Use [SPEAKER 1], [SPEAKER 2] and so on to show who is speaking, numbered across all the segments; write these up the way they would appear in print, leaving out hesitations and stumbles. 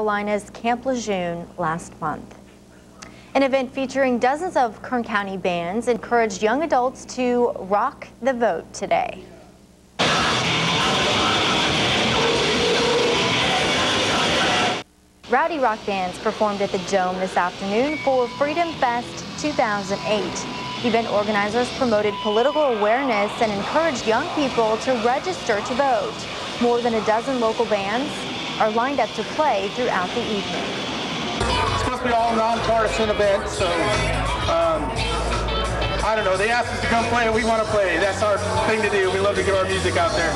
[SPEAKER 1] Carolina's Camp Lejeune last month. An event featuring dozens of Kern County bands encouraged young adults to rock the vote today. Rowdy rock bands performed at the Dome this afternoon for Freedom Fest 2008. Event organizers promoted political awareness and encouraged young people to register to vote. More than a dozen local bands are lined up to play throughout the evening.
[SPEAKER 2] It's supposed to be all nonpartisan event, so I don't know. They asked us to come play, and we want to play. That's our thing to do. We love to get our music out there.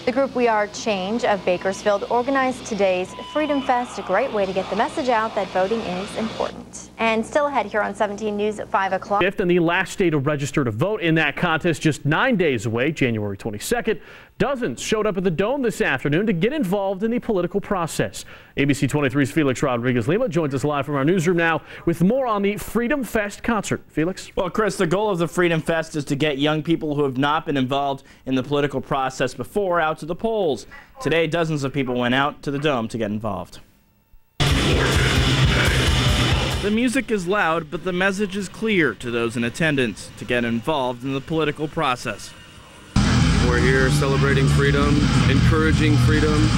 [SPEAKER 1] The group We Are Change of Bakersfield organized today's Freedom Fest, a great way to get the message out that voting is important. And still ahead here on 17 News at 5 o'clock.
[SPEAKER 3] Fifth and the last day to register to vote in that contest, just 9 days away, January 22nd. Dozens showed up at the Dome this afternoon to get involved in the political process. ABC 23's Felix Rodriguez-Lima joins us live from our newsroom now with more on the Freedom Fest concert. Felix?
[SPEAKER 4] Well, Chris, the goal of the Freedom Fest is to get young people who have not been involved in the political process before out to the polls. Today, dozens of people went out to the Dome to get involved. The music is loud, but the message is clear to those in attendance to get involved in the political process.
[SPEAKER 5] We're here celebrating freedom, encouraging freedom.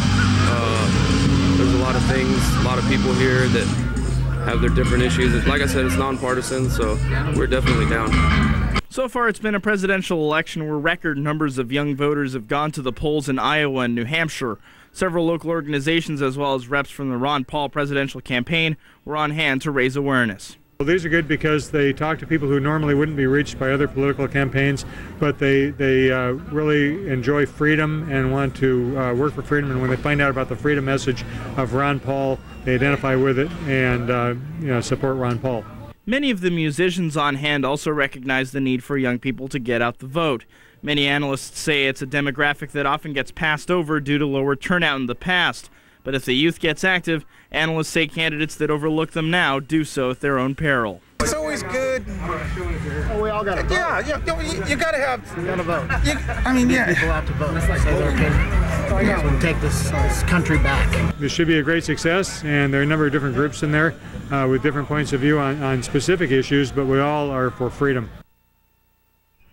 [SPEAKER 5] There's a lot of things, a lot of people here that have their different issues. Like I said, it's nonpartisan, so we're definitely down.
[SPEAKER 4] So far, it's been a presidential election where record numbers of young voters have gone to the polls in Iowa and New Hampshire. Several local organizations, as well as reps from the Ron Paul presidential campaign, were on hand to raise awareness.
[SPEAKER 6] Well, these are good because they talk to people who normally wouldn't be reached by other political campaigns, but they really enjoy freedom and want to work for freedom. And when they find out about the freedom message of Ron Paul, they identify with it and support Ron Paul.
[SPEAKER 4] Many of the musicians on hand also recognize the need for young people to get out the vote. Many analysts say it's a demographic that often gets passed over due to lower turnout in the past. But if the youth gets active, analysts say candidates that overlook them now do so at their own peril.
[SPEAKER 2] It's always good.
[SPEAKER 7] Oh, we all got to vote.
[SPEAKER 2] Yeah, you got to have.
[SPEAKER 7] We got to vote.
[SPEAKER 2] People
[SPEAKER 7] have to vote. So they can take this country back.
[SPEAKER 6] This should be a great success, and there are a number of different groups in there with different points of view on specific issues, but we all are for freedom.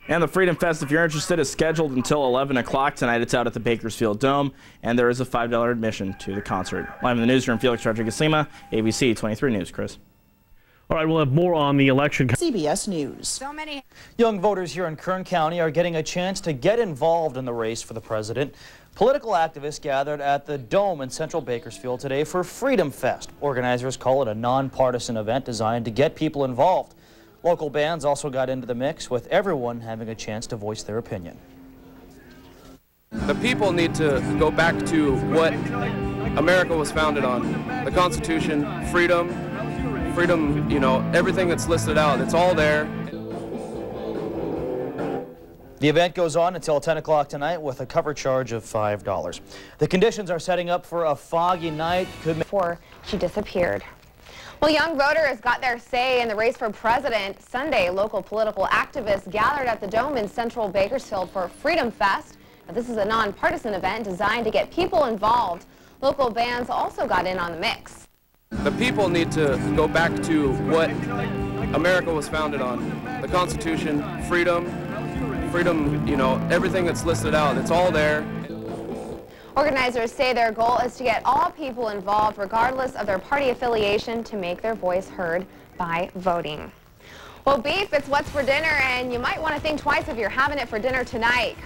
[SPEAKER 4] And the Freedom Fest, if you're interested, is scheduled until 11 o'clock tonight. It's out at the Bakersfield Dome, and there is a $5 admission to the concert. Live in the newsroom, Felix Rodriguez-Lima, ABC 23 News. Chris.
[SPEAKER 3] All right, we'll have more on the election.
[SPEAKER 8] CBS News. So many young voters here in Kern County are getting a chance to get involved in the race for the president. Political activists gathered at the Dome in central Bakersfield today for Freedom Fest. Organizers call it a nonpartisan event designed to get people involved. Local bands also got into the mix, with everyone having a chance to voice their opinion.
[SPEAKER 5] The people need to go back to what America was founded on. The Constitution, freedom, everything that's listed out, it's all there.
[SPEAKER 8] The event goes on until 10 o'clock tonight with a cover charge of $5. The conditions are setting up for a foggy night.
[SPEAKER 9] Before she disappeared. Well, young voters got their say in the race for president. Sunday, local political activists gathered at the Dome in central Bakersfield for Freedom Fest. Now, this is a nonpartisan event designed to get people involved. Local bands also got in on the mix.
[SPEAKER 5] The people need to go back to what America was founded on. The Constitution, freedom, everything that's listed out, it's all there.
[SPEAKER 9] Organizers say their goal is to get all people involved, regardless of their party affiliation, to make their voice heard by voting. Well, beef, it's what's for dinner, and you might want to think twice if you're having it for dinner tonight.